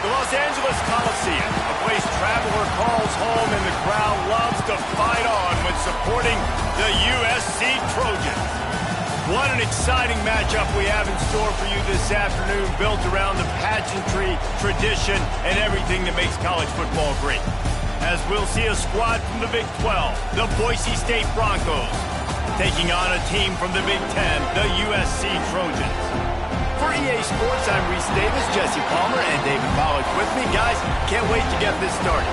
Los Angeles Coliseum, a place traveler calls home, and the crowd loves to fight on when supporting the USC Trojans. What an exciting matchup we have in store for you this afternoon, built around the pageantry, tradition, and everything that makes college football great. As we'll see a squad from the Big 12, the Boise State Broncos, taking on a team from the Big 10, the USC Trojans. For EA Sports, I'm Reese Davis, Jesse Palmer, and David Pollack with me. Guys, can't wait to get this started.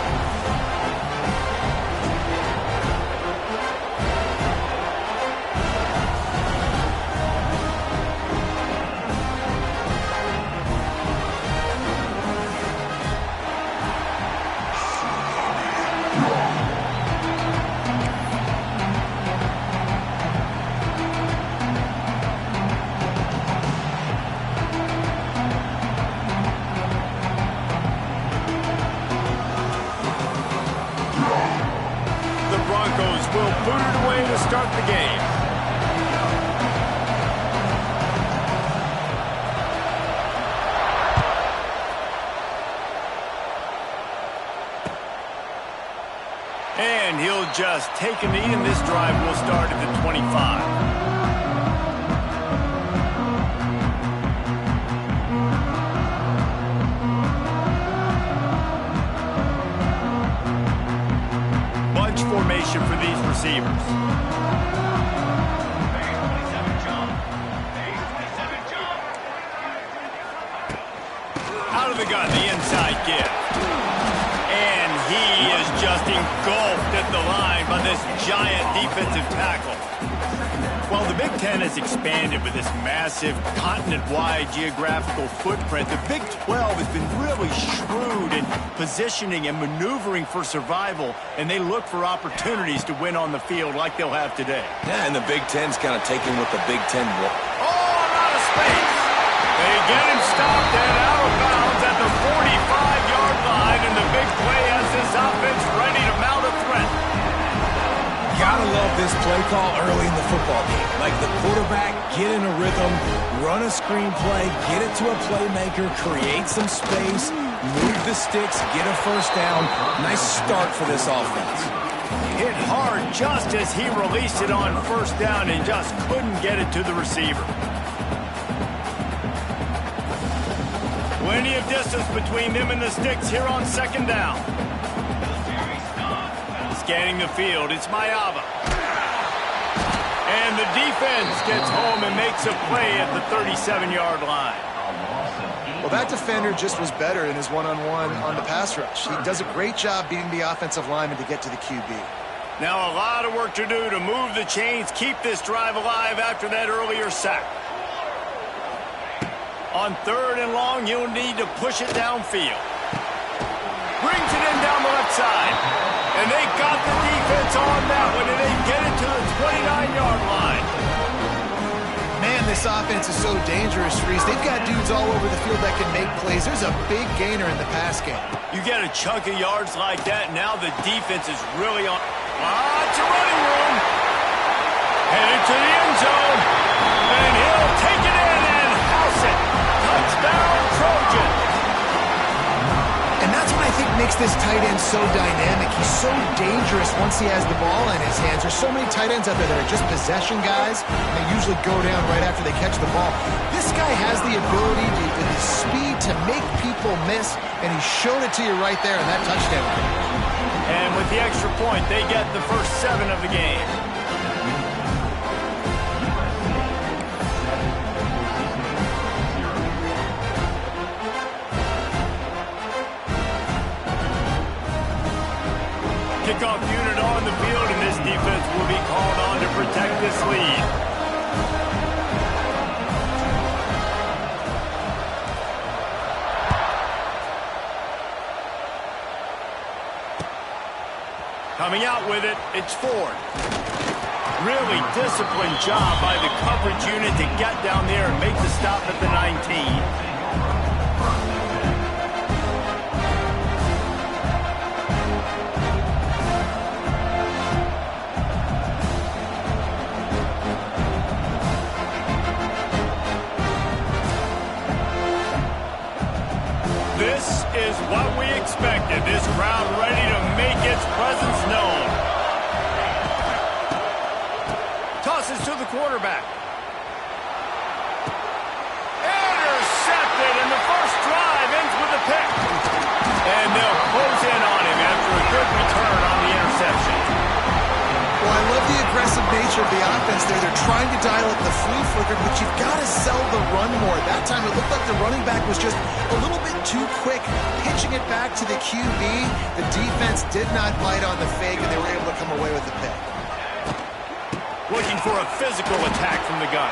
Will boot it away to start the game. And he'll just take a knee, and this drive will start at the 25. Formation for these receivers. Out of the gun, the inside give. And he is just engulfed at the line by this giant defensive tackle. While the Big Ten has expanded with this massive continent-wide geographical footprint, the Big 12 has been really shrewd in positioning and maneuvering for survival, and they look for opportunities to win on the field like they'll have today. Yeah, and the Big Ten's kind of taking what the Big Ten wants. Oh, out of space! They get him stopped and out of bounds at the 45-yard line, and the big play has this offense ready to mount a threat. Gotta love this play call early in the football game. Like the quarterback, get in a rhythm, run a screen play, get it to a playmaker, create some space, move the sticks, get a first down. Nice start for this offense. Hit hard just as he released it on first down and just couldn't get it to the receiver. Plenty of distance between them and the sticks here on second down. Scanning the field, it's Mayava. And the defense gets home and makes a play at the 37-yard line. Well, that defender just was better in his one-on-one on the pass rush. He does a great job beating the offensive lineman to get to the QB. Now a lot of work to do to move the chains, keep this drive alive after that earlier sack. On third and long, you'll need to push it downfield. Brings it in down the left side. And they got the defense on that one, and they get it to the 29-yard line. Man, this offense is so dangerous, Reese. They've got dudes all over the field that can make plays. There's a big gainer in the pass game. You get a chunk of yards like that, now the defense is really on. Lots of running room. Headed to the end zone. And he'll take it in and house it. Touchdown, Trojan. And that's what I think makes this tight end so dynamic. He's so dangerous once he has the ball in his hands. There's so many tight ends out there that are just possession guys, and they usually go down right after they catch the ball. This guy has the ability, the speed to make people miss, and he showed it to you right there in that touchdown. And with the extra point, they get the first 7 of the game. Kickoff unit on the field, and this defense will be called on to protect this lead. Coming out with it, it's Ford. Really disciplined job by the coverage unit to get down there and make the stop at the 19. This is what we expected. This crowd ready to make its presence known. Tosses to the quarterback. Intercepted, and the first drive ends with a pick. And they'll close in on him after a good return on the interception. Well, I love the aggressive nature of the offense there. They're trying to dial up the flea flicker, but you've got to sell the run more. That time it looked like the running back was just a little bit too quick, pitching it back to the QB. The defense did not bite on the fake, and they were able to come away with the pick. Looking for a physical attack from the gun.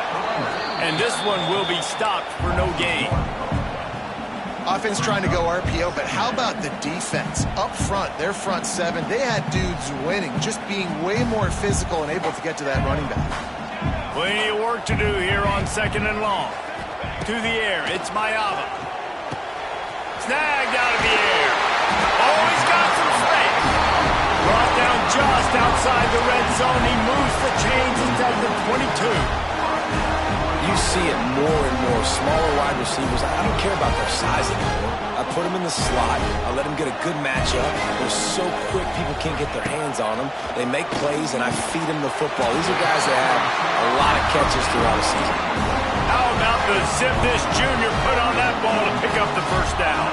And this one will be stopped for no gain. Offense trying to go RPO, but how about the defense? Up front, their front seven, they had dudes winning, just being way more physical and able to get to that running back. Plenty of work to do here on 2nd and long. To the air, it's Mayava. Snagged out of the air. Oh, he's got some space. Brought down just outside the red zone. He moves the chains inside the 22. You see it more and more. Smaller wide receivers, I don't care about their size anymore. I put them in the slot. I let them get a good matchup. They're so quick, people can't get their hands on them. They make plays, and I feed them the football. These are guys that have a lot of catches throughout the season. How about the zip this junior put on that ball to pick up the first down?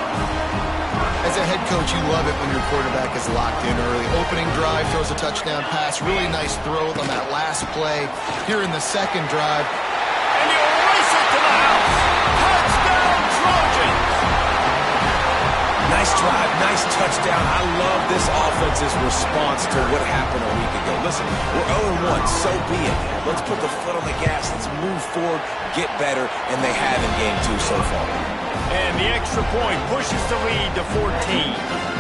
As a head coach, you love it when your quarterback is locked in early. Opening drive, throws a touchdown pass. Really nice throw on that last play. Here in the second drive. And you race it to the house. Touchdown, Trojans! Nice drive, nice touchdown. I love this offense's response to what happened a week ago. Listen, we're 0-1, so be it. Let's put the foot on the gas. Let's move forward, get better, and they have in game 2 so far. And the extra point pushes the lead to 14.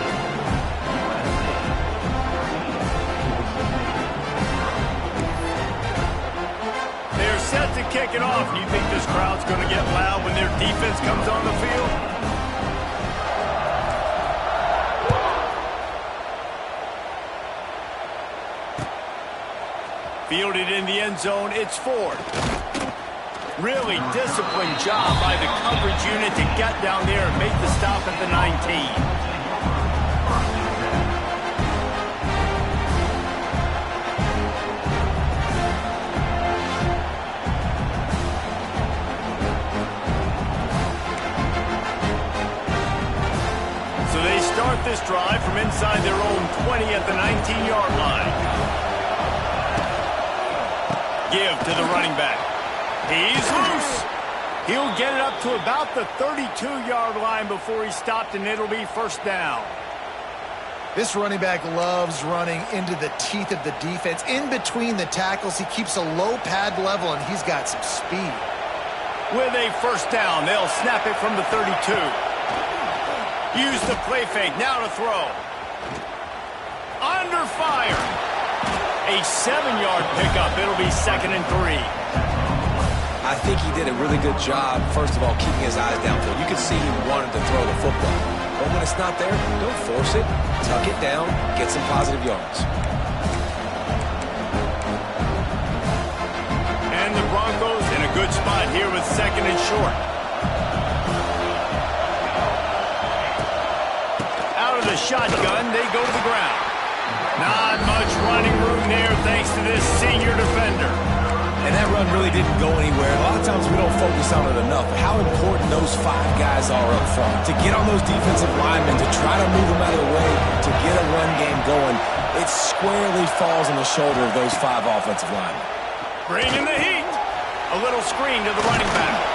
Set to kick it off. Do you think this crowd's going to get loud when their defense comes on the field? Fielded in the end zone, it's Ford. Really disciplined job by the coverage unit to get down there and make the stop at the 19. Start this drive from inside their own 20 at the 19-yard line. Give to the running back. He's loose. He'll get it up to about the 32-yard line before he's stopped, and it'll be first down. This running back loves running into the teeth of the defense. In between the tackles, he keeps a low pad level, and he's got some speed. With a first down, they'll snap it from the 32. Use the play fake, now to throw. Under fire. A 7-yard pickup. It'll be 2nd and 3. I think he did a really good job, first of all, keeping his eyes downfield. You could see he wanted to throw the football. But when it's not there, don't force it. Tuck it down, get some positive yards. And the Broncos in a good spot here with 2nd and short. The shotgun, they go to the ground. Not much running room there thanks to this senior defender. And that run really didn't go anywhere. A lot of times we don't focus on it enough. How important those 5 guys are up front. To get on those defensive linemen, to try to move them out of the way, to get a run game going, it squarely falls on the shoulder of those 5 offensive linemen. Bringing the heat. A little screen to the running back.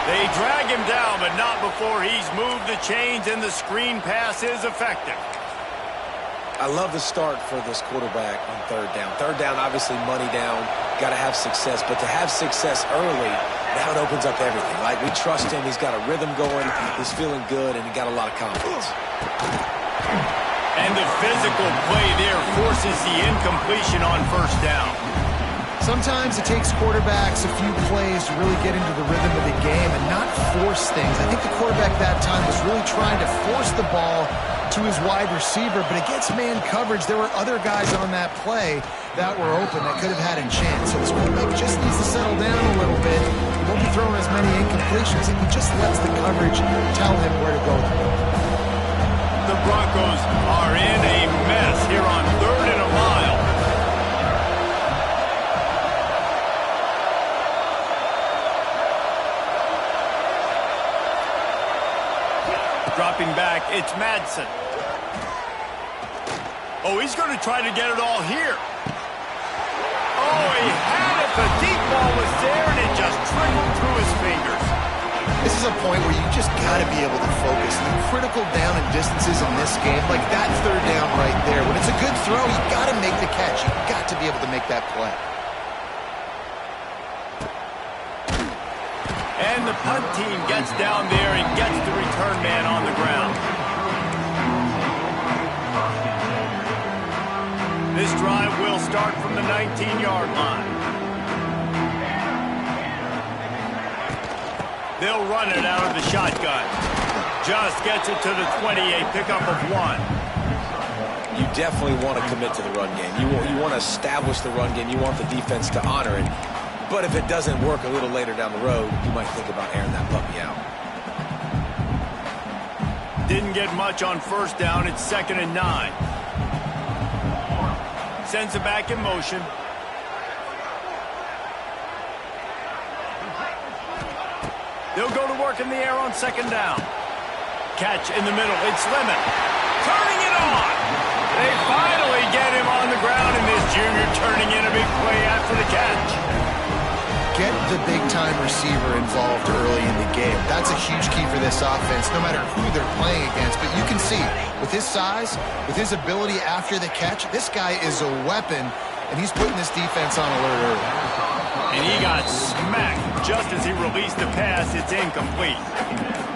They drag him down, but not before he's moved the chains, and the screen pass is effective. I love the start for this quarterback on 3rd down. 3rd down, obviously money down, got to have success. But to have success early, now it opens up everything. Like, we trust him. He's got a rhythm going. He's feeling good, and he got a lot of confidence. And the physical play there forces the incompletion on first down. Sometimes it takes quarterbacks a few plays to really get into the rhythm of the game and not force things. I think the quarterback that time was really trying to force the ball to his wide receiver, but against man coverage, there were other guys on that play that were open that could have had a chance. So this quarterback just needs to settle down a little bit. He won't be throwing as many incompletions if he just lets the coverage tell him where to go. The Broncos are in a mess here on 3rd and a mile. Dropping back, it's Madsen. Oh, he's going to try to get it all here. Oh, he had it. The deep ball was there, and it just trickled through his fingers. This is a point where you just got to be able to focus. The critical down and distances in this game, like that 3rd down right there. When it's a good throw, you got to make the catch. You got to be able to make that play. And the punt team gets down there and gets the return man on the ground. This drive will start from the 19-yard line. They'll run it out of the shotgun. Just gets it to the 20, a pickup of 1. You definitely want to commit to the run game. You want to establish the run game. You want the defense to honor it. But if it doesn't work a little later down the road, you might think about airing that puppy out. Didn't get much on first down. It's 2nd and 9. Sends it back in motion. They'll go to work in the air on 2nd down. Catch in the middle. It's Lemon. Turning it on. They finally get him on the ground, and this junior turning in a big play after the catch. Get the big-time receiver involved early in the game. That's a huge key for this offense, no matter who they're playing against. But you can see, with his size, with his ability after the catch, this guy is a weapon, and he's putting this defense on alert early. And he got smacked just as he released the pass. It's incomplete.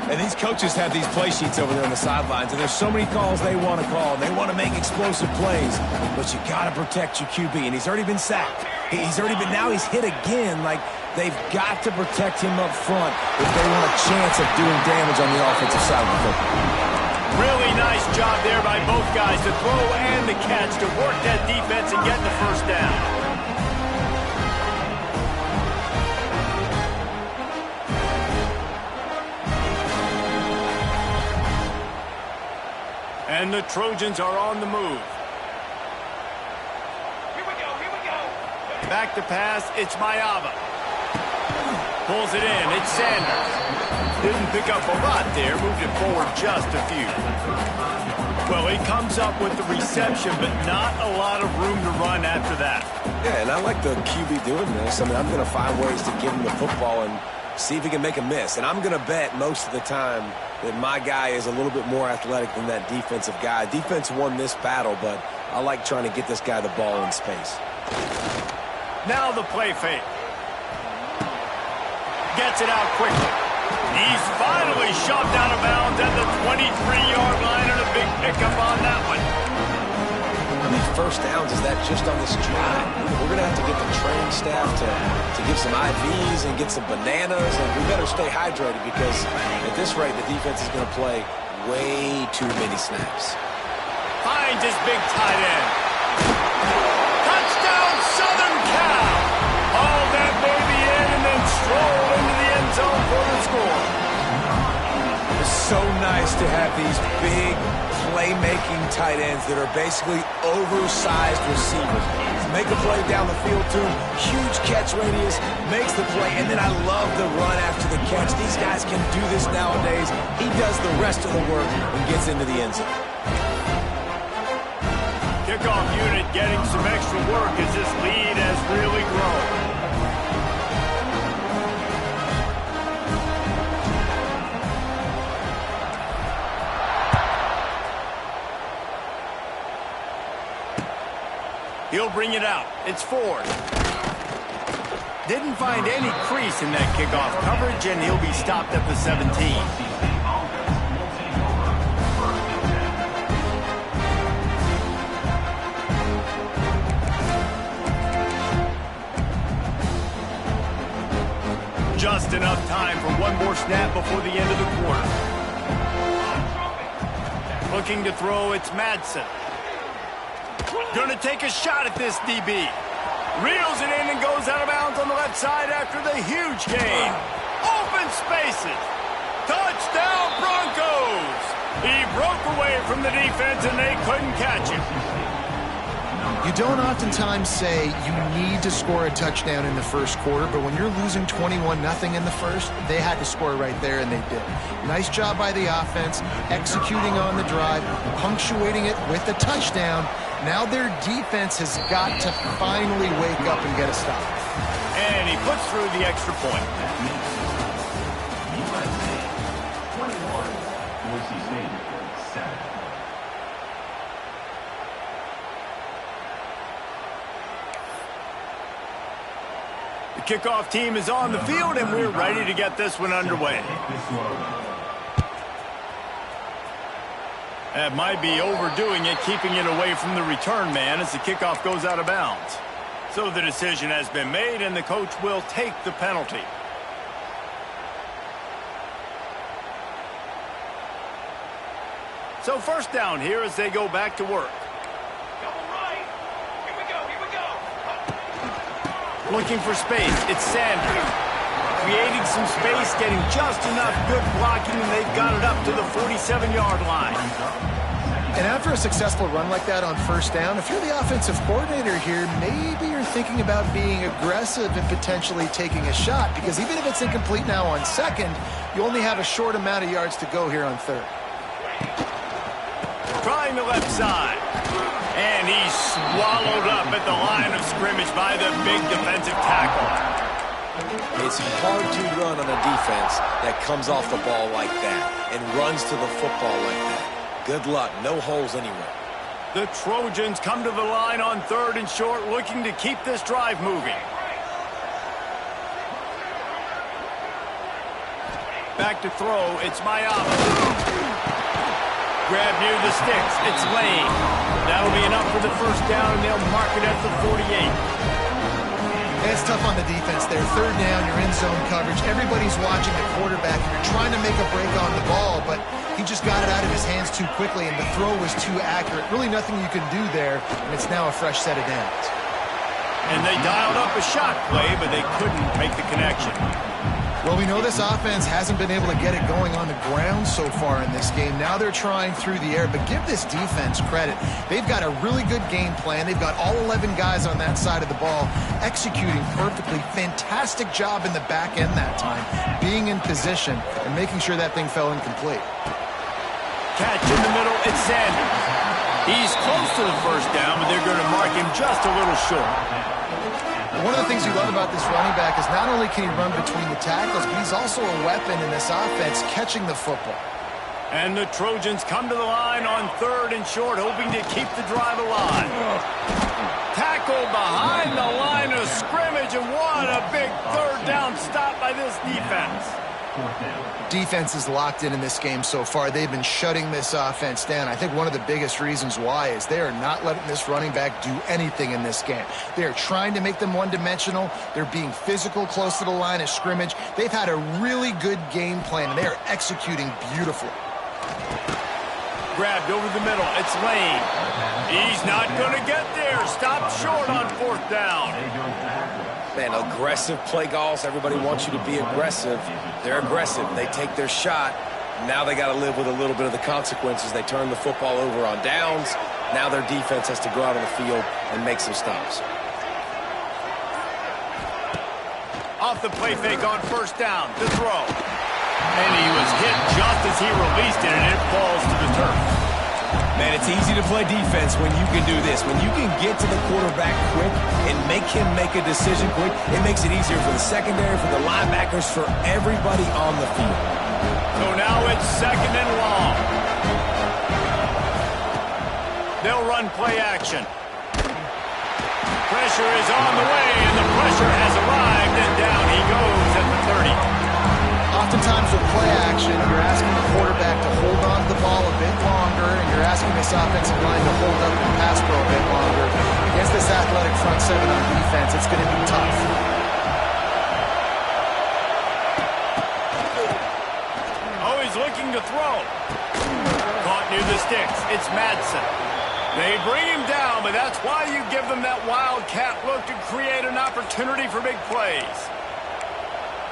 And these coaches have these play sheets over there on the sidelines, and there's so many calls they want to call. They want to make explosive plays, but you got to protect your QB, and he's already been sacked. Now he's hit again. Like, they've got to protect him up front if they want a chance of doing damage on the offensive side of the football. Really nice job there by both guys, the throw and the catch, to work that defense and get the first down. And the Trojans are on the move. Here we go. Back to pass, it's Mayava. Pulls it in, it's Sanders. Didn't pick up a lot there, moved it forward just a few. Well, he comes up with the reception, but not a lot of room to run after that. Yeah, and I like the QB doing this. I mean, I'm going to find ways to give him the football and see if he can make a miss. And I'm going to bet most of the time that my guy is a little bit more athletic than that defensive guy. Defense won this battle, but I like trying to get this guy the ball in space. Now the play fake. Gets it out quickly. He's finally shoved out of bounds at the 23-yard line, and a big pickup on that one. How many first downs is that just on this drive? We're going to have to get the training staff to give some IVs and get some bananas, and we better stay hydrated because at this rate, the defense is going to play way too many snaps. Finds his big tight end. Touchdown, Southern Cal! Haul that baby in and then stroll into the end zone for the score. It's so nice to have these big playmaking tight ends that are basically oversized receivers. Make a play down the field to him, huge catch radius, makes the play, and then I love the run after the catch. These guys can do this nowadays. He does the rest of the work and gets into the end zone. Kickoff unit getting some extra work as this lead has really grown. He'll bring it out. It's Ford. Didn't find any crease in that kickoff coverage, and he'll be stopped at the 17. Just enough time for one more snap before the end of the quarter. Looking to throw, it's Madsen. Gonna take a shot at this DB. Reels it in and goes out of bounds on the left side after the huge gain. Open spaces. Touchdown Broncos! He broke away from the defense and they couldn't catch him. You don't oftentimes say you need to score a touchdown in the first quarter, but when you're losing 21-0 in the first, they had to score right there, and they did. Nice job by the offense, executing on the drive, punctuating it with a touchdown. Now their defense has got to finally wake up and get a stop. And he puts through the extra point. The kickoff team is on the field, and we're ready to get this one underway. That might be overdoing it, keeping it away from the return man as the kickoff goes out of bounds. So the decision has been made, and the coach will take the penalty. So first down here as they go back to work. Looking for space, it's Sanders. Creating some space, getting just enough good blocking, and they've got it up to the 47-yard line. And after a successful run like that on first down, if you're the offensive coordinator here, maybe you're thinking about being aggressive and potentially taking a shot, because even if it's incomplete now on second, you only have a short amount of yards to go here on third. Trying the left side. And he's swallowed up at the line of scrimmage by the big defensive tackle. It's hard to run on a defense that comes off the ball like that and runs to the football like that. Good luck. No holes anywhere. The Trojans come to the line on third and short, looking to keep this drive moving. Back to throw. It's Mayama. Grab near the sticks. It's Lane. That'll be enough for the first down, and they'll mark it at the 48. And it's tough on the defense there. Third down, you're in zone coverage. Everybody's watching the quarterback, and you're trying to make a break on the ball, but he just got it out of his hands too quickly, and the throw was too accurate. Really nothing you can do there, and it's now a fresh set of downs. And they dialed up a shot play, but they couldn't make the connection. Well, we know this offense hasn't been able to get it going on the ground so far in this game. Now they're trying through the air, but give this defense credit. They've got a really good game plan. They've got all 11 guys on that side of the ball executing perfectly. Fantastic job in the back end that time, being in position and making sure that thing fell incomplete. Catch in the middle, it's Sanders. He's close to the first down, but they're going to mark him just a little short. One of the things you love about this running back is not only can he run between the tackles, but he's also a weapon in this offense, catching the football. And the Trojans come to the line on third and short, hoping to keep the drive alive. Tackle behind the line of scrimmage, and what a big third down stop by this defense. Defense is locked in this game so far. They've been shutting this offense down. I think one of the biggest reasons why is they are not letting this running back do anything in this game. They are trying to make them one-dimensional. They're being physical close to the line of scrimmage. They've had a really good game plan, and they are executing beautifully. Grabbed over the middle. It's Lane. He's not going to get there. Stopped short on fourth down. Man, aggressive play calls. Everybody wants you to be aggressive. They're aggressive. They take their shot. Now they got to live with a little bit of the consequences. They turn the football over on downs. Now their defense has to go out on the field and make some stops. Off the play fake on first down. The throw. And he was hit just as he released it, and it falls to the turf. Man, it's easy to play defense when you can do this. When you can get to the quarterback quick and make him make a decision quick, it makes it easier for the secondary, for the linebackers, for everybody on the field. So now it's second and long. They'll run play action. Pressure is on the way, and the pressure has arrived, and down he goes at the 30. Oftentimes with play action, you're asking the quarterback to hold on to the ball a bit longer, and you're asking this offensive line to hold up the pass pro a bit longer. Against this athletic front seven on defense, it's going to be tough. the sticks. It's Madsen. They bring him down, but that's why you give them that wildcat look to create an opportunity for big plays.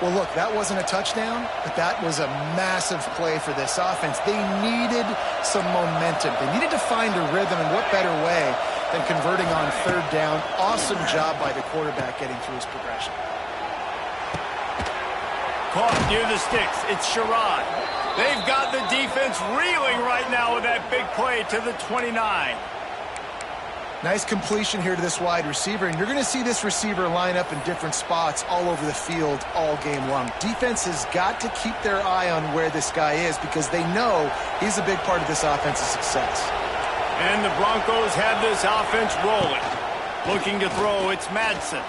Well, look, that wasn't a touchdown, but that was a massive play for this offense. They needed some momentum. They needed to find a rhythm, and what better way than converting on third down. Awesome job by the quarterback getting through his progression. Caught near the sticks. It's Sherrod. They've got the defense reeling right now with that big play to the 29. Nice completion here to this wide receiver, and you're going to see this receiver line up in different spots all over the field all game long. Defense has got to keep their eye on where this guy is because they know he's a big part of this offense's success. And the Broncos have this offense rolling. Looking to throw, it's Madsen.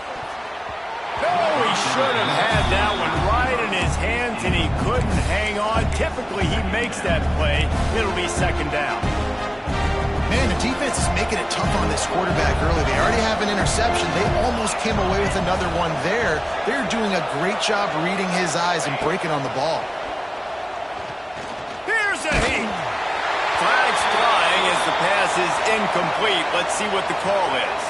Oh, he should have had that one right in his hands, and he couldn't hang on. Typically, he makes that play. It'll be second down. Man, the defense is making it tough on this quarterback early. They already have an interception. They almost came away with another one there. They're doing a great job reading his eyes and breaking on the ball. Here's a heat. Flags flying as the pass is incomplete. Let's see what the call is.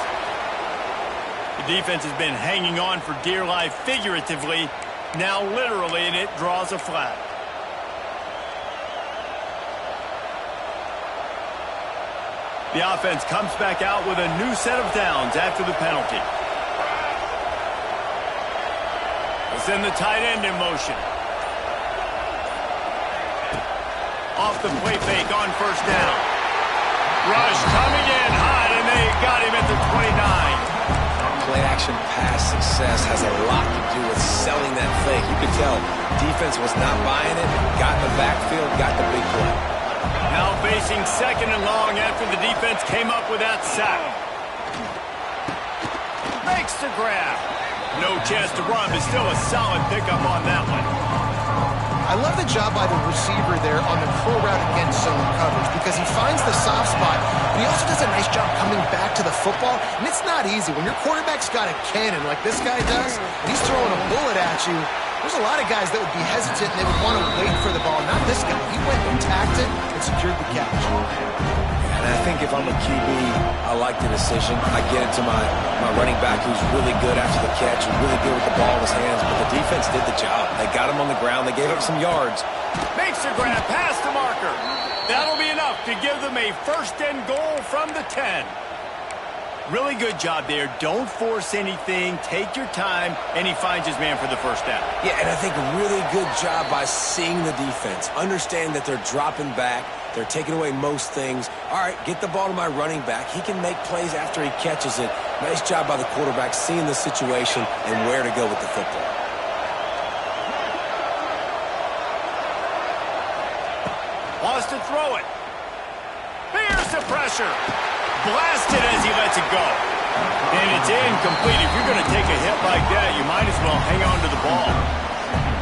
The defense has been hanging on for dear life figuratively, now literally, and it draws a flag. The offense comes back out with a new set of downs after the penalty. They send the tight end in motion. Off the play fake on first down. Rush coming in hot, and they got him at the 29. Play-action pass success has a lot to do with selling that fake. You could tell defense was not buying it, got in the backfield, got the big play. Now facing second and long after the defense came up with that sack. Makes the grab. No chance to run, but still a solid pickup on that one. I love the job by the receiver there on the pro route against zone coverage because he finds the soft spot, but he also does a nice job coming back to the football, and it's not easy. When your quarterback's got a cannon like this guy does, and he's throwing a bullet at you, there's a lot of guys that would be hesitant and they would want to wait for the ball. Not this guy. He went and tacked it and secured the catch. And I think if I'm a QB, I like the decision. I get it to my running back who's really good after the catch, really good with the ball in his hands, but the defense did the job. They got him on the ground. They gave up some yards. Makes the grab, pass to marker. That'll be enough to give them a first and goal from the 10. Really good job there. Don't force anything. Take your time, and he finds his man for the first down. Yeah, and I think really good job by seeing the defense. Understand that they're dropping back. They're taking away most things. All right, get the ball to my running back. He can make plays after he catches it. Nice job by the quarterback seeing the situation and where to go with the football. Wants to throw it. Here's the pressure. Blasted as he lets it go. And it's incomplete. If you're going to take a hit like that, you might as well hang on to the ball.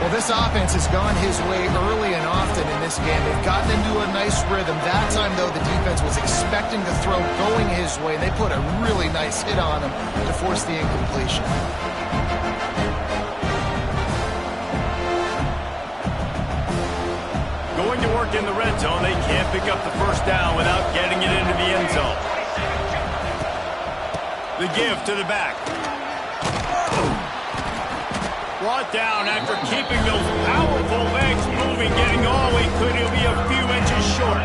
Well, this offense has gone his way early and often in this game. They've gotten into a nice rhythm. That time, though, the defense was expecting the throw going his way. They put a really nice hit on him to force the incompletion. Going to work in the red zone, they can't pick up the first down without getting it into the end zone. The give to the back. Brought down after keeping those powerful legs moving, getting all he could. He'll be a few inches short.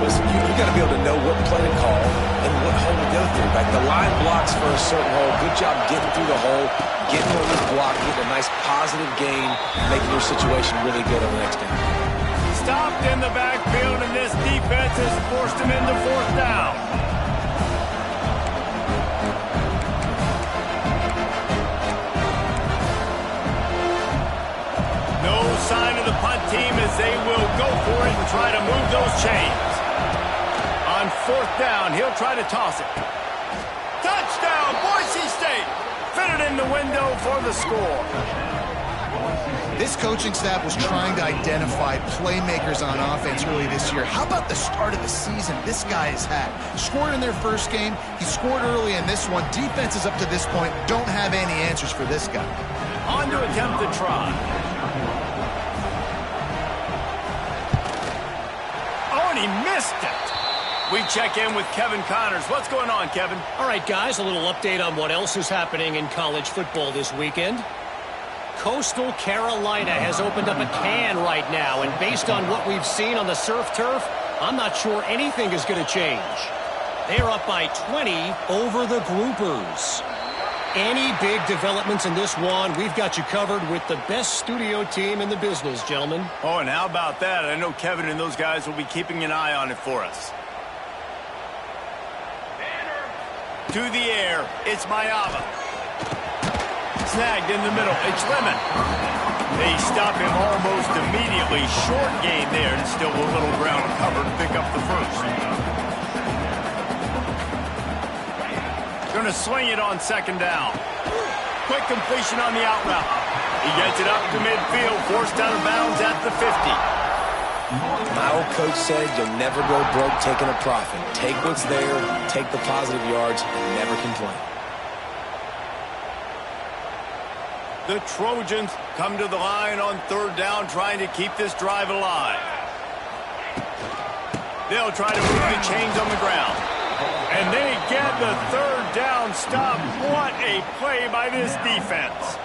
Listen, you got to be able to know what play to call and what hole to go through. Like the line blocks for a certain hole. Good job getting through the hole, getting over the block, getting a nice positive gain, making your situation really good on the next down. Stopped in the backfield, and this defense has forced him into fourth down. No sign of the punt team as they will go for it and try to move those chains. On fourth down, he'll try to toss it. Touchdown, Boise State! Fitted in the window for the score. This coaching staff was trying to identify playmakers on offense early this year. How about the start of the season this guy has had? Scored in their first game. He scored early in this one. Defenses up to this point don't have any answers for this guy. On to attempt the try. Oh, and and he missed it. We check in with Kevin Connors. What's going on, Kevin? All right, guys, a little update on what else is happening in college football this weekend. Coastal Carolina has opened up a can right now, and based on what we've seen on the surf turf, I'm not sure anything is going to change. They're up by 20 over the Groupers. Any big developments in this one, we've got you covered with the best studio team in the business, gentlemen. Oh, and how about that? I know Kevin and those guys will be keeping an eye on it for us. To the air, it's Mayava. Snagged in the middle, it's Lemon. They stop him almost immediately. Short gain there, and still a little ground covered to pick up the first. Going to swing it on second down. Quick completion on the out route. He gets it up to midfield, forced out of bounds at the 50. My old coach said you'll never go broke taking a profit. Take what's there, take the positive yards, and never complain. The Trojans come to the line on third down, trying to keep this drive alive. They'll try to move the chains on the ground. And they get the third down stop. What a play by this defense.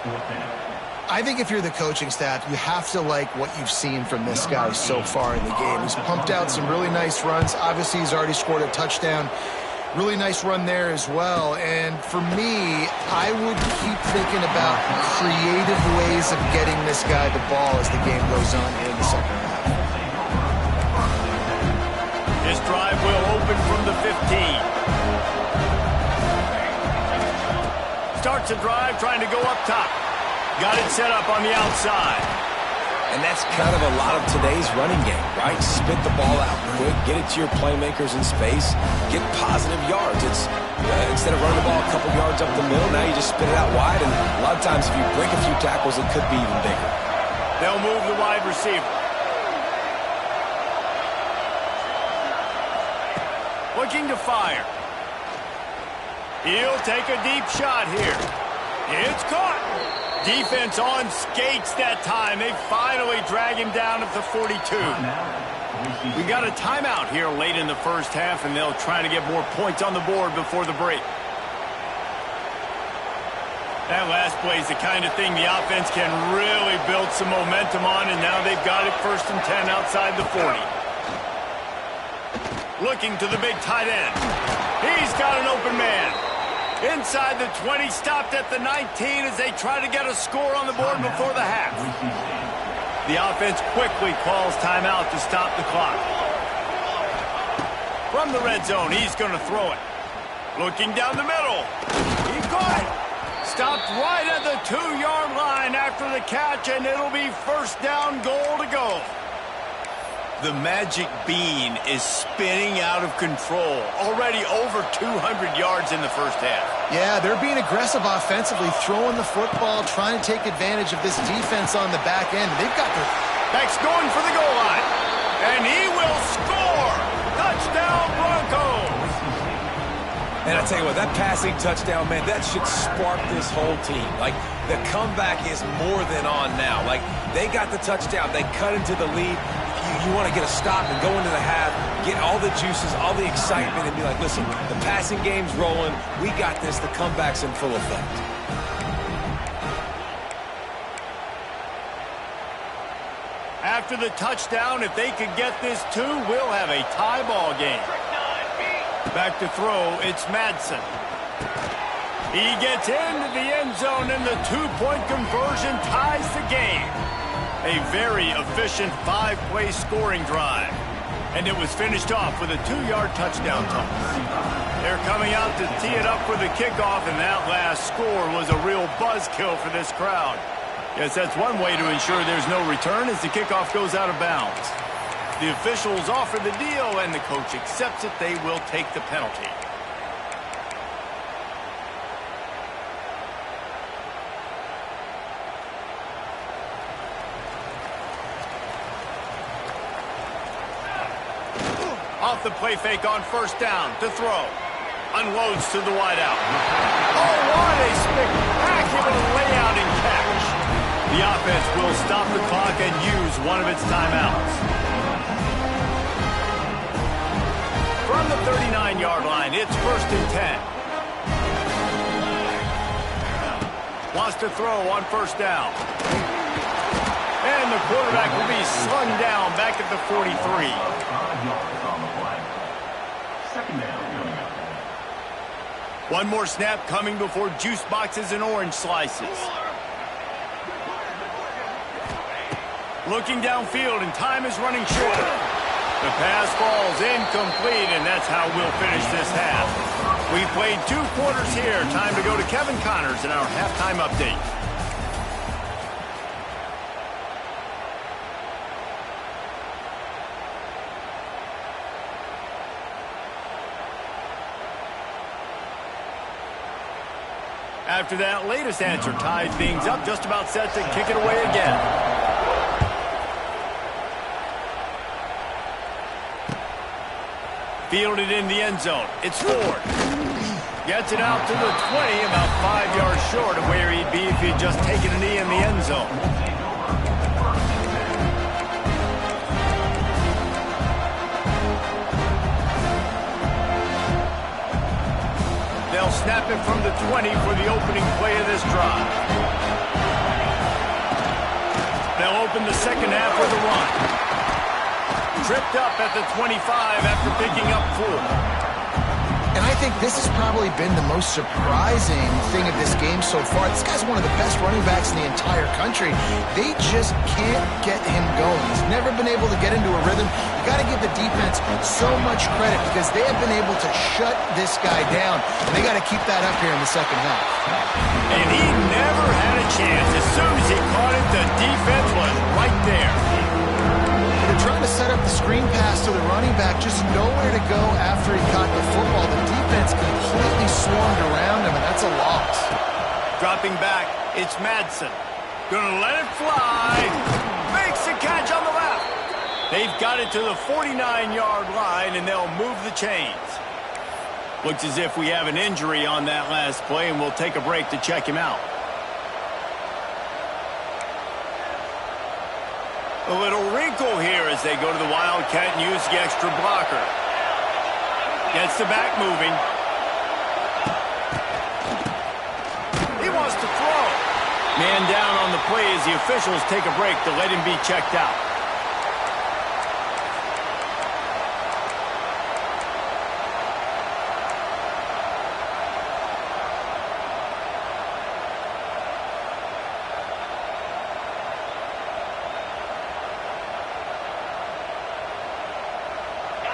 I think if you're the coaching staff, you have to like what you've seen from this guy so far in the game. He's pumped out some really nice runs. Obviously, he's already scored a touchdown. Really nice run there as well. And for me, I would keep thinking about creative ways of getting this guy the ball as the game goes on here in the second half. This drive will open from the 15. Starts a drive trying to go up top. Got it set up on the outside. And that's kind of a lot of today's running game, right? Spit the ball out quick, get it to your playmakers in space, get positive yards. It's instead of running the ball a couple yards up the middle, now you just spit it out wide, and a lot of times if you break a few tackles, it could be even bigger. They'll move the wide receiver. Looking to fire. He'll take a deep shot here. It's caught. Defense on skates that time. They finally drag him down at the 42. We got a timeout here late in the first half, and they'll try to get more points on the board before the break. That last play is the kind of thing the offense can really build some momentum on, and now they've got it 1st and 10 outside the 40. Looking to the big tight end. He's got an open man. Inside the 20, stopped at the 19 as they try to get a score on the board before the half. The offense quickly calls timeout to stop the clock. From the red zone, he's going to throw it. Looking down the middle. He caught it. Stopped right at the 2-yard line after the catch, and it'll be 1st down, goal to go. The magic bean is spinning out of control. Already over 200 yards in the first half. Yeah, they're being aggressive offensively, throwing the football, trying to take advantage of this defense on the back end. They've got their Beck's going for the goal line. And he will score! Touchdown, Broncos! And I tell you what, that passing touchdown, man, that should spark this whole team. Like, the comeback is more than on now. Like, they got the touchdown. They cut into the lead. You want to get a stop and go into the half, get all the juices, all the excitement, and be like, listen, the passing game's rolling. We got this. The comeback's in full effect. After the touchdown, if they could get this too, we'll have a tie ball game. Back to throw, it's Madsen. He gets into the end zone, and the 2-point conversion ties the game. A very efficient 5-play scoring drive. And it was finished off with a 2-yard touchdown toss. They're coming out to tee it up for the kickoff, and that last score was a real buzzkill for this crowd. Yes, that's one way to ensure there's no return as the kickoff goes out of bounds. The officials offer the deal, and the coach accepts it. They will take the penalty. Off the play fake on 1st down to throw. Unloads to the wideout. Oh, what a spectacular layout and catch. The offense will stop the clock and use one of its timeouts. From the 39-yard line, it's 1st and 10. Wants to throw on 1st down. And the quarterback will be slung down back at the 43. One more snap coming before juice boxes and orange slices. Looking downfield, and time is running short. The pass falls incomplete, and that's how we'll finish this half. We've played 2 quarters here. Time to go to Kevin Connors in our halftime update. After that latest answer tied things up, just about set to kick it away again. Fielded in the end zone. It's Ford. Gets it out to the 20, about 5 yards short of where he'd be if he'd just taken a knee in the end zone. They'll snap it from the 20 for the opening play of this drive. They'll open the second half with a run. Tripped up at the 25 after picking up 4. And I think this has probably been the most surprising thing of this game so far. This guy's one of the best running backs in the entire country. They just can't get him going. He's never been able to get into a rhythm. You got to give the defense so much credit because they have been able to shut this guy down. And they got to keep that up here in the second half. And he never had a chance. As soon as he caught it, the defense was right there. They're trying to set up the screen pass to the running back, just nowhere to go after he caught the football. The defense completely swarmed around him, and that's a loss. Dropping back, it's Madsen. Gonna let it fly. Makes the catch on the left. They've got it to the 49-yard line, and they'll move the chains. Looks as if we have an injury on that last play, and we'll take a break to check him out. A little wrinkle here as they go to the Wildcat and use the extra blocker. Gets the back moving. He wants to throw. Man down on the play as the officials take a break to let him be checked out.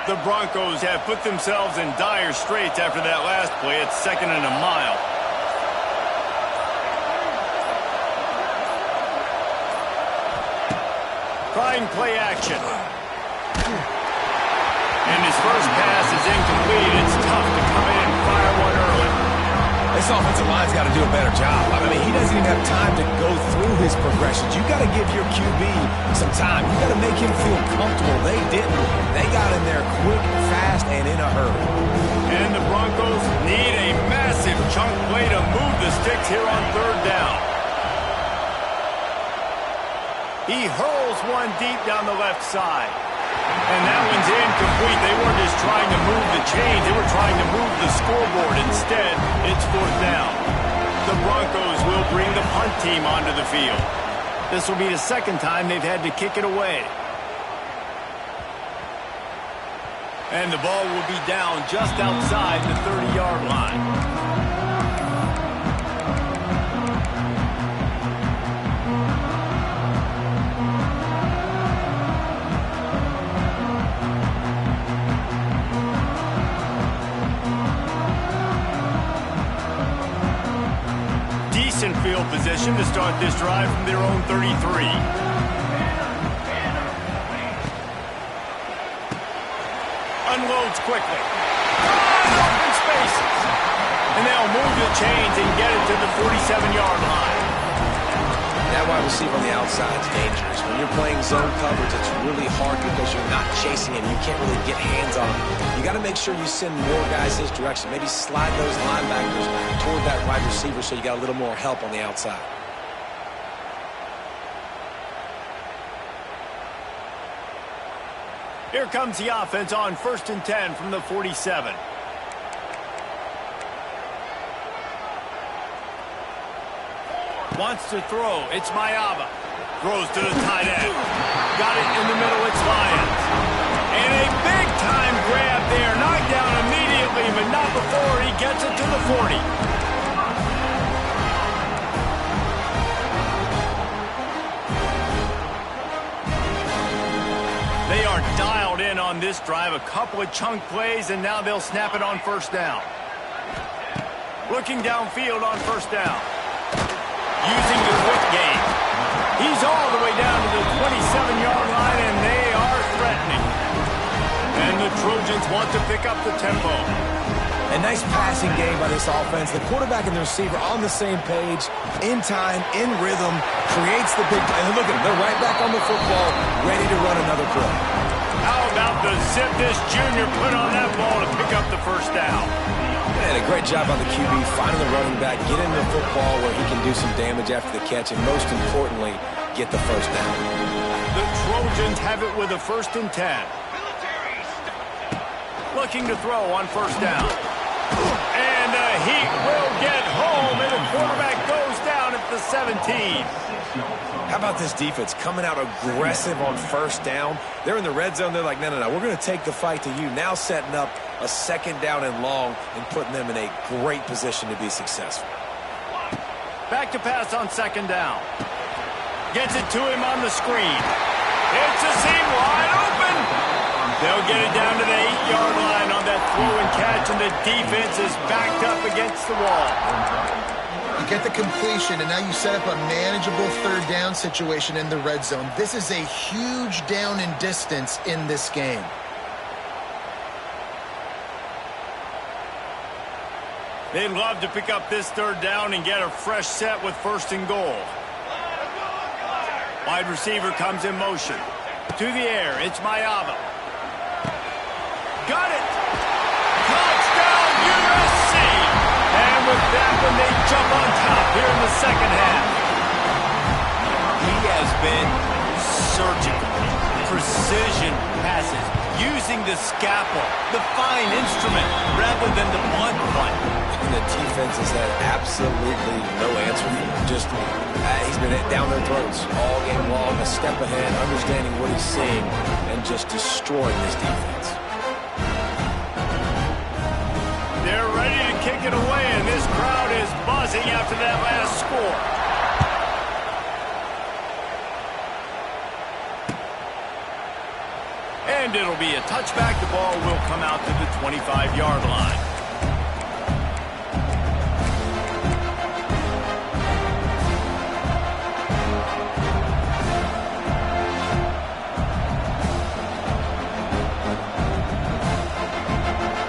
The Broncos have put themselves in dire straits after that last play. It's 2nd and a mile. Trying play action. And his first pass is incomplete. It's tough to come in and fire one early. This offensive line's got to do a better job. I mean, he doesn't even have time to go through his progressions. You got to give your QB some time. You got to make him feel comfortable. They didn't. They got in there quick, fast, and in a hurry. And the Broncos need a massive chunk play to move the sticks here on 3rd down. He hurls one deep down the left side. And that one's incomplete. They weren't just trying to move the chains. They were trying to move the scoreboard. Instead, it's 4th down. The Broncos will bring the punt team onto the field. This will be the 2nd time they've had to kick it away. And the ball will be down just outside the 30-yard line. Decent field position to start this drive from their own 33. Unloads quickly. Open spaces. And they'll move the chains and get it to the 47-yard line. That wide receiver on the outside is dangerous. When you're playing zone coverage, it's really hard because you're not chasing him. You can't really get hands on him. You got to make sure you send more guys his direction. Maybe slide those linebackers toward that wide receiver so you got a little more help on the outside. Here comes the offense on 1st and 10 from the 47. Wants to throw. It's Mayava. Throws to the tight end. Got it in the middle. It's Lyons. And a big-time grab there. Knocked down immediately, but not before he gets it to the 40. They are dialed in on this drive. A couple of chunk plays, and now they'll snap it on 1st down. Looking downfield on 1st down. Using the quick game. He's all the way down to the 27-yard line, and they are threatening. And the Trojans want to pick up the tempo. A nice passing game by this offense. The quarterback and the receiver on the same page, in time, in rhythm, creates the big play. And look at them, they're right back on the football, ready to run another play. How about the zip this junior put on that ball to pick up the 1st down? And a great job on the QB, finding the running back, getting the football where he can do some damage after the catch, and most importantly, get the 1st down. The Trojans have it with a 1st and 10. Looking to throw on 1st down. And the Heat will get home, and the quarterback goes down at the 17. How about this defense coming out aggressive on 1st down? They're in the red zone. They're like, no, we're going to take the fight to you. Now setting up a 2nd down and long and putting them in a great position to be successful. Back to pass on 2nd down. Gets it to him on the screen. It's a seam wide open. They'll get it down to the 8-yard line on that throw and catch, and the defense is backed up against the wall. You get the completion, and now you set up a manageable 3rd down situation in the red zone. This is a huge down in distance in this game. They'd love to pick up this 3rd down and get a fresh set with 1st and goal. Wide receiver comes in motion. To the air, it's Mayava. Got it! Touchdown, USC! And with that one, they jump on top here in the 2nd half. He has been surgical. Precision passes, using the scalpel, the fine instrument, rather than the blunt one. And the defense has had absolutely no answer for him. Just, he's been down their throats all game long, a step ahead, understanding what he's seeing, and just destroying this defense. They're ready to kick it away, and this crowd is buzzing after that last score. And it'll be a touchback. The ball will come out to the 25-yard line.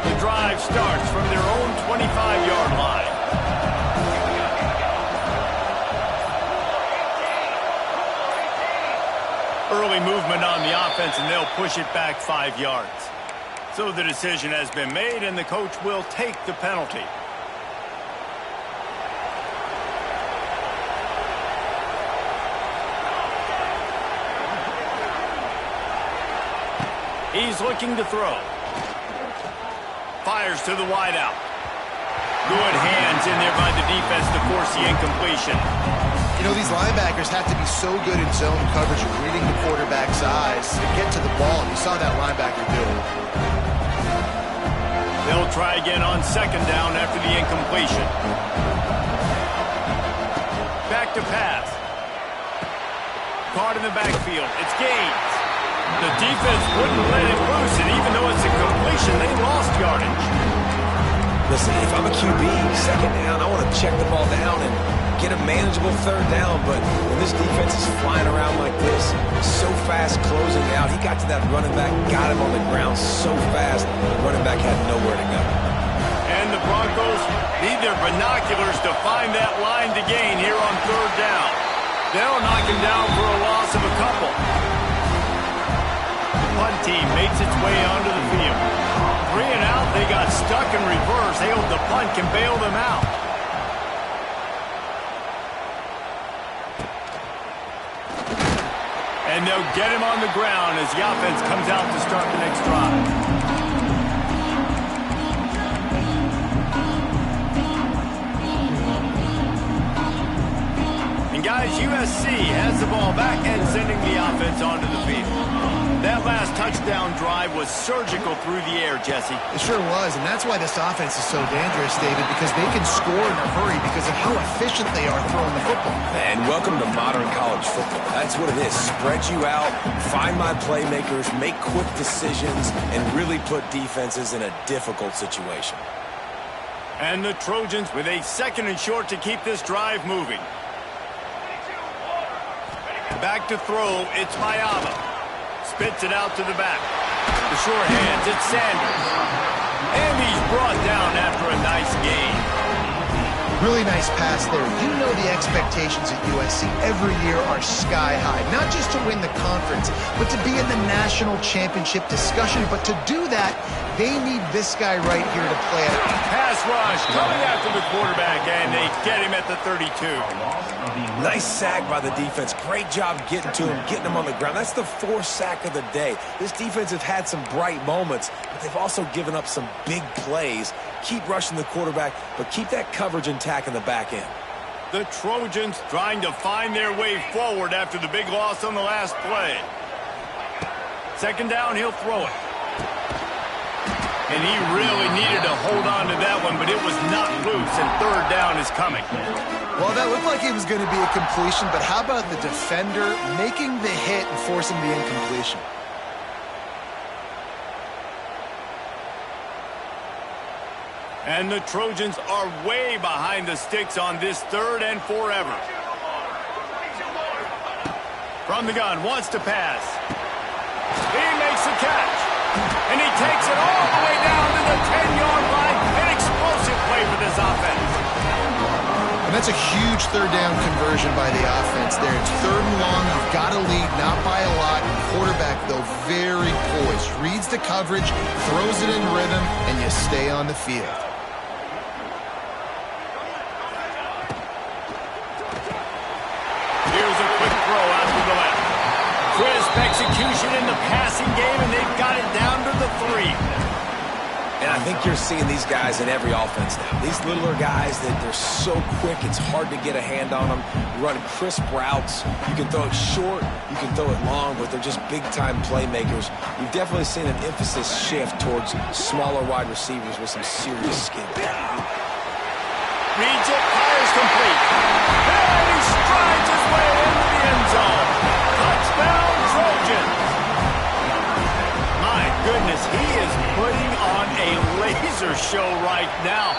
The drive starts from their own 25-yard line. Early movement on the offense, and they'll push it back 5 yards. So the decision has been made, and the coach will take the penalty. He's looking to throw. Fires to the wideout. Good hands in there by the defense to force the incompletion. You know, these linebackers have to be so good in zone coverage, reading the quarterback's eyes to get to the ball. You saw that linebacker do it. They'll try again on 2nd down after the incompletion. Back to pass. Caught in the backfield. It's Gaines. The defense wouldn't let it loose, and even though it's a completion, they lost yardage. Listen, if I'm a QB, 2nd down, I want to check the ball down and get a manageable 3rd down, but when this defense is flying around like this, so fast closing out, he got to that running back, got him on the ground so fast, the running back had nowhere to go. And the Broncos need their binoculars to find that line to gain here on 3rd down. They'll knock him down for a loss of a couple. The punt team makes its way onto the field. 3 and out, they got stuck in reverse. They hope the punt can bail them out. And And they'll get him on the ground as the offense comes out to start the next drive. And guys, USC has the ball back and sending the offense onto the field. That last touchdown drive was surgical through the air, Jesse. It sure was, and that's why this offense is so dangerous, David, because they can score in a hurry because of how efficient they are throwing the football. And welcome to modern college football. That's what it is. Spread you out, find my playmakers, make quick decisions, and really put defenses in a difficult situation. And the Trojans with a 2nd and short to keep this drive moving. Back to throw, it's Mayava. Spits it out to the back. The short hands, it's Sanders. And he's brought down after a nice gain. Really nice pass there. You know the expectations at USC every year are sky high. Not just to win the conference, but to be in the national championship discussion. But to do that, they need this guy right here to play it out. Pass rush coming after the quarterback, and they get him at the 32. Nice sack by the defense. Great job getting to him, getting him on the ground. That's the 4th sack of the day. This defense has had some bright moments, but they've also given up some big plays. Keep rushing the quarterback, but keep that coverage intact in the back end. The Trojans trying to find their way forward after the big loss on the last play. 2nd down, he'll throw it. And he really needed to hold on to that one, but it was not loose, and 3rd down is coming. Well, that looked like it was going to be a completion, but how about the defender making the hit and forcing the incompletion? And the Trojans are way behind the sticks on this 3rd and forever. From the gun, wants to pass. He makes the catch. And he takes it all the way down to the 10-yard line. An explosive play for this offense. And that's a huge 3rd down conversion by the offense there. It's 3rd and long. You've got to lead, not by a lot. Quarterback, though, very poised. Reads the coverage, throws it in rhythm, and you stay on the field. Here's a quick throw out to the left. Crisp execution in the passing game, and they've got it down to the 3. And I think you're seeing these guys in every offense now. These littler guys, they're so quick, it's hard to get a hand on them. You run crisp routes. You can throw it short, you can throw it long, but they're just big-time playmakers. You've definitely seen an emphasis shift towards smaller wide receivers with some serious skill. Reads it, fires complete. And he strides his way into the end zone. Touchdown, Trojans. My goodness, he is putting on a laser show right now.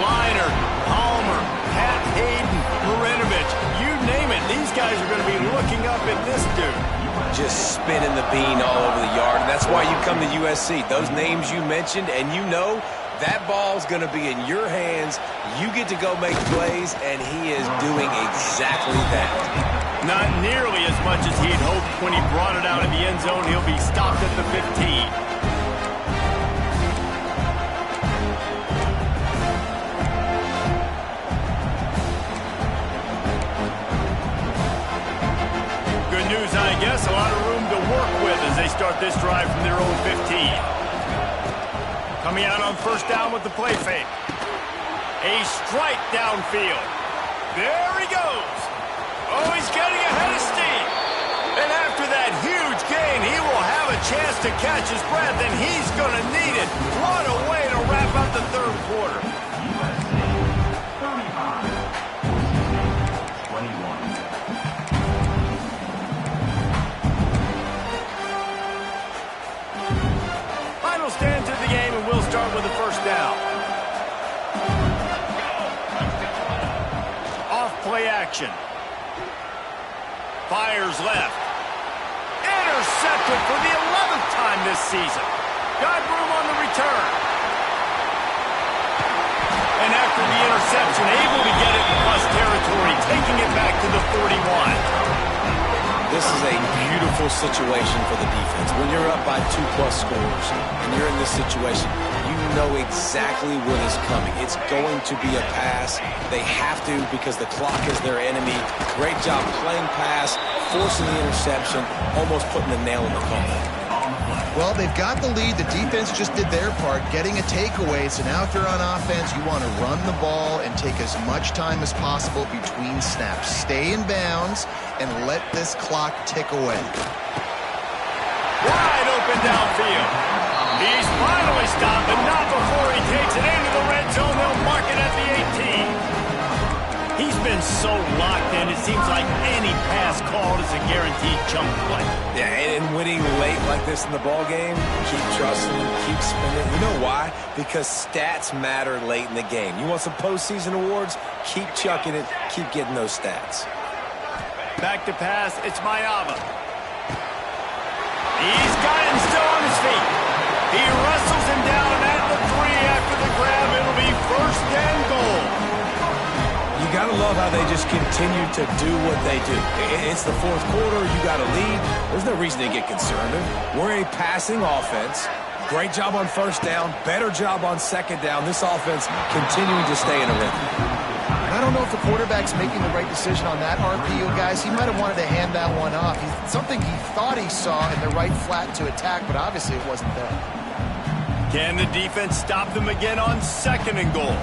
Liner, Palmer, Pat Hayden, Marinovich, you name it. These guys are going to be looking up at this dude. Just spinning the bean all over the yard. And that's why you come to USC. Those names you mentioned, and you know that ball's going to be in your hands. You get to go make plays, and he is doing exactly that. Not nearly as much as he'd hoped when he brought it out of the end zone. He'll be stopped at the 15. News, I guess. A lot of room to work with as they start this drive from their own 15. Coming out on 1st down with the play fake. A strike downfield. There he goes. Oh, he's getting ahead of steam. And after that huge gain, he will have a chance to catch his breath, and he's going to need it. What a way to wrap up the 3rd quarter. Stands of the game, and we'll start with the 1st down. Off play action. Fires left. Intercepted for the 11th time this season. Got room on the return. And after the interception, able to get it in plus territory, taking it back to the 41. The this is a beautiful situation for the defense. When you're up by 2+ scores and you're in this situation, you know exactly what is coming. It's going to be a pass. They have to because the clock is their enemy. Great job playing pass, forcing the interception, almost putting the nail in the coffin. Well, they've got the lead. The defense just did their part, getting a takeaway. So now if you're on offense, you want to run the ball and take as much time as possible between snaps. Stay in bounds and let this clock tick away. Wide open downfield. He's finally stopped, but not before he takes it into the red zone. They'll mark it at the 18. He's been so locked in, it seems like any pass called is a guaranteed chunk play. Yeah, and winning late like this in the ball game, keep trusting him, keep spinning. You know why? Because stats matter late in the game. You want some postseason awards? Keep chucking it, keep getting those stats. Back to pass, it's Mayava. He's got him still on his feet. He wrestles him down at the 3 after the grab. It'll be 1st and goal. You got to love how they just continue to do what they do. It's the 4th quarter. You got a lead. There's no reason to get concerned. We're a passing offense. Great job on 1st down. Better job on 2nd down. This offense continuing to stay in a rhythm. I don't know if the quarterback's making the right decision on that RPO, guys. He might have wanted to hand that one off. Something he thought he saw in the right flat to attack, but obviously it wasn't there. Can the defense stop them again on 2nd and goal?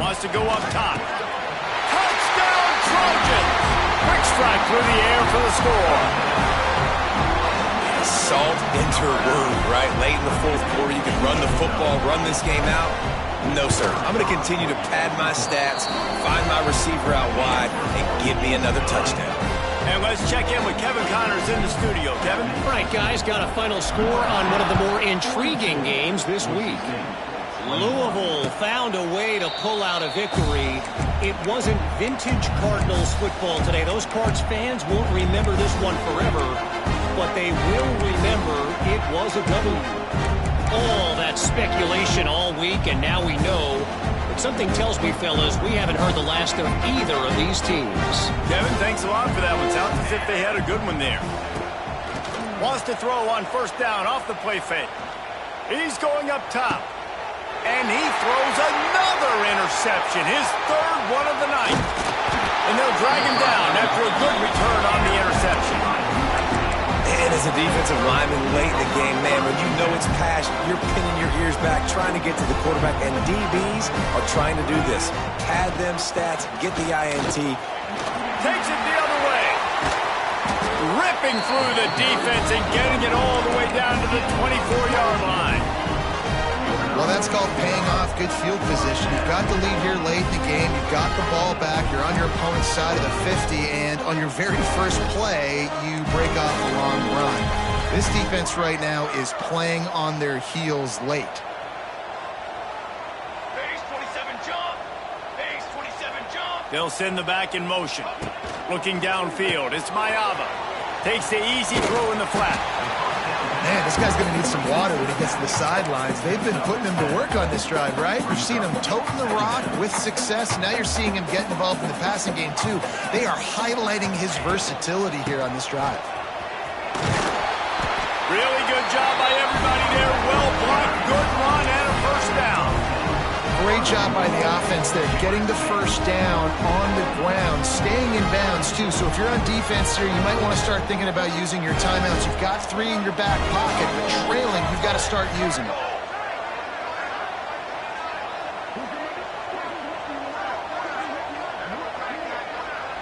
Wants to go up top. Touchdown, Trojans! Quick strike through the air for the score. Salt into a wound, right? Late in the 4th quarter, you can run the football, run this game out. No, sir. I'm going to continue to pad my stats, find my receiver out wide, and give me another touchdown. And let's check in with Kevin Connors in the studio. Kevin? Right, guys, got a final score on one of the more intriguing games this week. Louisville found a way to pull out a victory. It wasn't vintage Cardinals football today. Those Cards fans won't remember this one forever, but they will remember it was a W. All that speculation all week, and now we know. But something tells me, fellas, we haven't heard the last of either of these teams. Kevin, thanks a lot for that one. Sounds as if they had a good one there. Wants to throw on 1st down off the play fake. He's going up top. And he throws another interception, his 3rd one of the night. And they'll drag him down after a good return on the interception. And as a defensive lineman late in the game, man, when you know it's pass, you're pinning your ears back, trying to get to the quarterback. And DBs are trying to do this. Pad them stats, get the INT. Takes it the other way. Ripping through the defense and getting it all the way down to the 24-yard line. Well, that's called paying off good field position. You've got the lead here late in the game. You've got the ball back. You're on your opponent's side of the 50, and on your very first play, you break off a long run. This defense right now is playing on their heels late. Base 27 jump. Base 27 jump. They'll send the back in motion. Looking downfield, it's Mayava. Takes the easy throw in the flat. Man, this guy's going to need some water when he gets to the sidelines. They've been putting him to work on this drive, right? You've seen him toting the rock with success. Now you're seeing him get involved in the passing game, too. They are highlighting his versatility here on this drive. Really good job by everybody there. Well blocked, good run, and a 1st down. Great job by the offense there, getting the 1st down on the ground, staying in bounds, too. So if you're on defense here, you might want to start thinking about using your timeouts. You've got 3 in your back pocket, but trailing, you've got to start using them.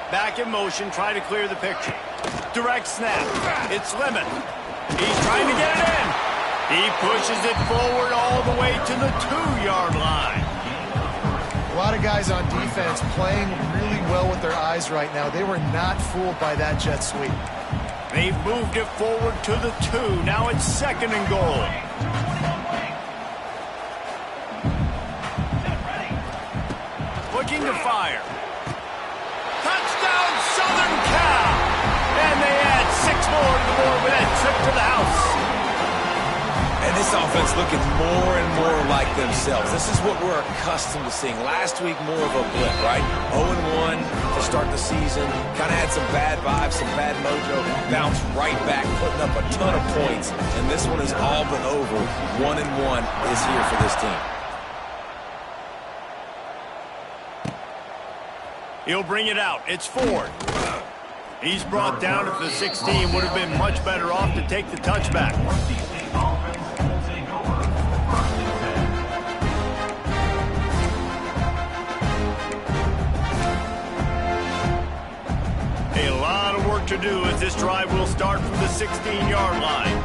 Back in motion, try to clear the picture. Direct snap. It's Lemon. He's trying to get it in. He pushes it forward all the way to the 2-yard line. A lot of guys on defense playing really well with their eyes right now. They were not fooled by that jet sweep. They've moved it forward to the 2. Now it's 2nd and goal. Looking to fire. Touchdown, Southern Cal! And they add 6 more to the board with that trip to the house. And And this offense looking more and more like themselves. This is what we're accustomed to seeing. Last week, more of a blip, right? 0-1 to start the season. Kind of had some bad vibes, some bad mojo. Bounced right back, putting up a ton of points. And this one is all but over. 1-1 is here for this team. He'll bring it out. It's Ford. He's brought down at the 16. Would have been much better off to take the touchback. A lot of work to do as this drive will start from the 16-yard line.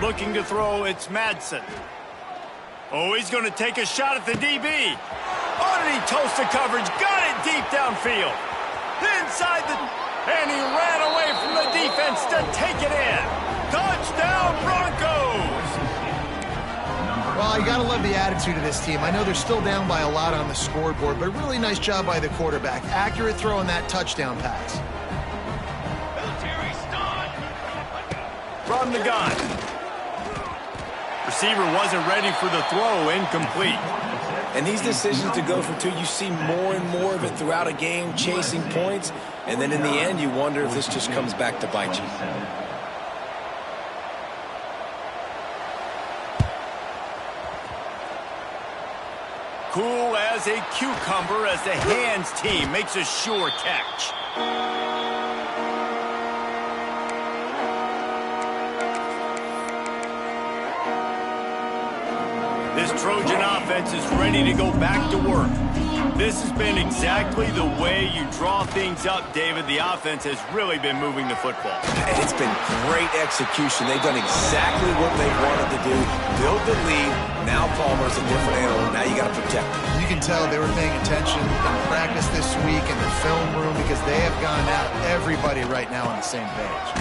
Looking to throw, it's Madsen. Oh, he's going to take a shot at the DB. Oh, did he toast the coverage? Got it deep downfield. Inside and he ran away from the defense to take it in. Touchdown, Broncos! Well, you got to love the attitude of this team. I know they're still down by a lot on the scoreboard, but really nice job by the quarterback. Accurate throw on that touchdown pass. From the gun. Receiver wasn't ready for the throw, incomplete. And these decisions to go for two, you see more and more of it throughout a game, chasing points. And then in the end, you wonder if this just comes back to bite you. Cool as a cucumber as the hands team makes a sure catch. This Trojan offense is ready to go back to work. This has been exactly the way you draw things up, David. The offense has really been moving the football. And it's been great execution. They've done exactly what they wanted to do. Build the lead. Now Palmer's a different animal. Now you got to protect him. You can tell they were paying attention in practice this week in the film room because they have gone out everybody right now on the same page.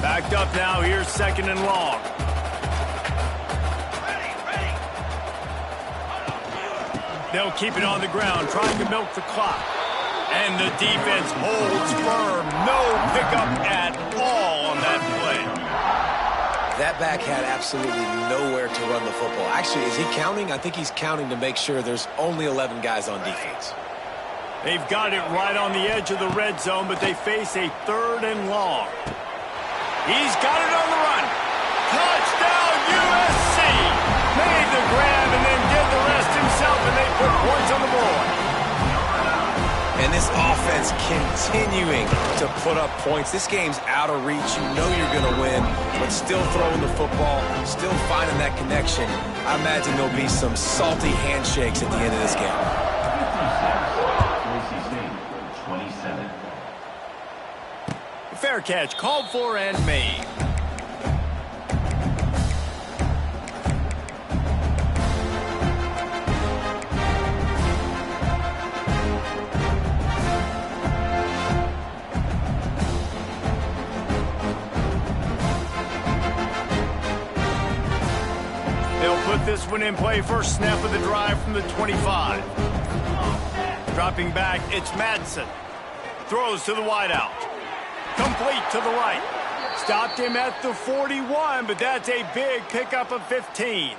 Backed up now, here's 2nd and long. They'll keep it on the ground, trying to milk the clock. And the defense holds firm. No pickup at all on that play. That back had absolutely nowhere to run the football. Actually, is he counting? I think he's counting to make sure there's only 11 guys on defense. They've got it right on the edge of the red zone, but they face a 3rd and long. He's got it on the run. Touchdown, USC. Made the grab and then did the rest himself, and they put points on the board. And this offense continuing to put up points. This game's out of reach. You know you're going to win, but still throwing the football, still finding that connection. I imagine there'll be some salty handshakes at the end of this game. Fair catch, called for and made. They'll put this one in play. First snap of the drive from the 25. Dropping back, it's Madsen. Throws to the wideout. Complete to the right. Stopped him at the 41, but that's a big pickup of 15.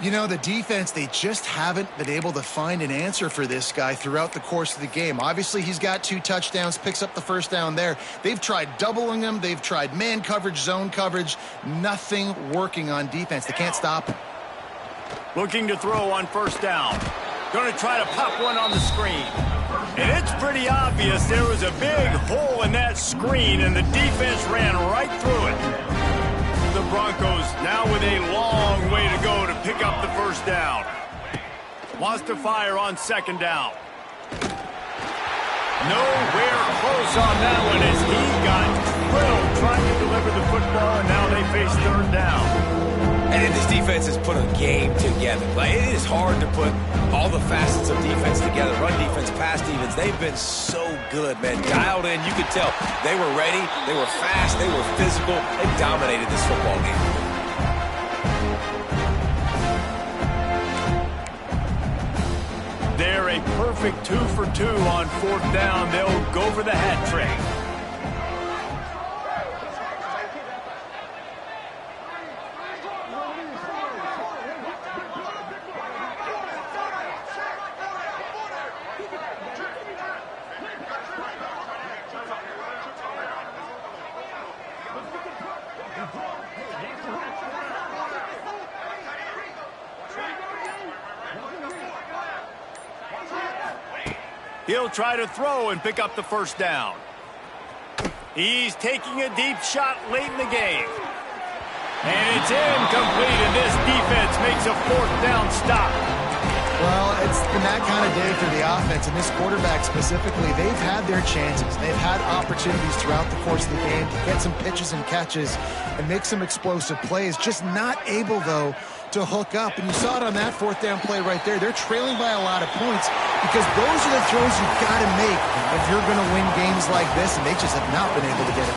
You know, the defense, they just haven't been able to find an answer for this guy throughout the course of the game. Obviously, he's got 2 touchdowns, picks up the first down there. They've tried doubling him. They've tried man coverage, zone coverage. Nothing working on defense. They can't stop him. Looking to throw on first down. Going to try to pop one on the screen. And it's pretty obvious there was a big hole in that screen, and the defense ran right through it. The Broncos now with a long way to go to pick up the first down. Wants to fire on 2nd down. Nowhere close on that one as he got drilled trying to deliver the football, and now they face 3rd down. And this defense has put a game together. Like, it is hard to put all the facets of defense together. Run defense, pass defense. They've been so good, man. Dialed in. You could tell they were ready. They were fast. They were physical. They dominated this football game. there, a perfect 2 for 2 on 4th down. They'll go for the hat trick. He'll try to throw and pick up the 1st down. He's taking a deep shot late in the game. And it's incomplete, and this defense makes a 4th down stop. Well, it's been that kind of day for the offense, and this quarterback specifically, they've had their chances. They've had opportunities throughout the course of the game to get some pitches and catches and make some explosive plays. Just not able, though, to hook up. And you saw it on that 4th down play right there. They're trailing by a lot of points because those are the throws you've got to make if you're going to win games like this, and they just have not been able to get it.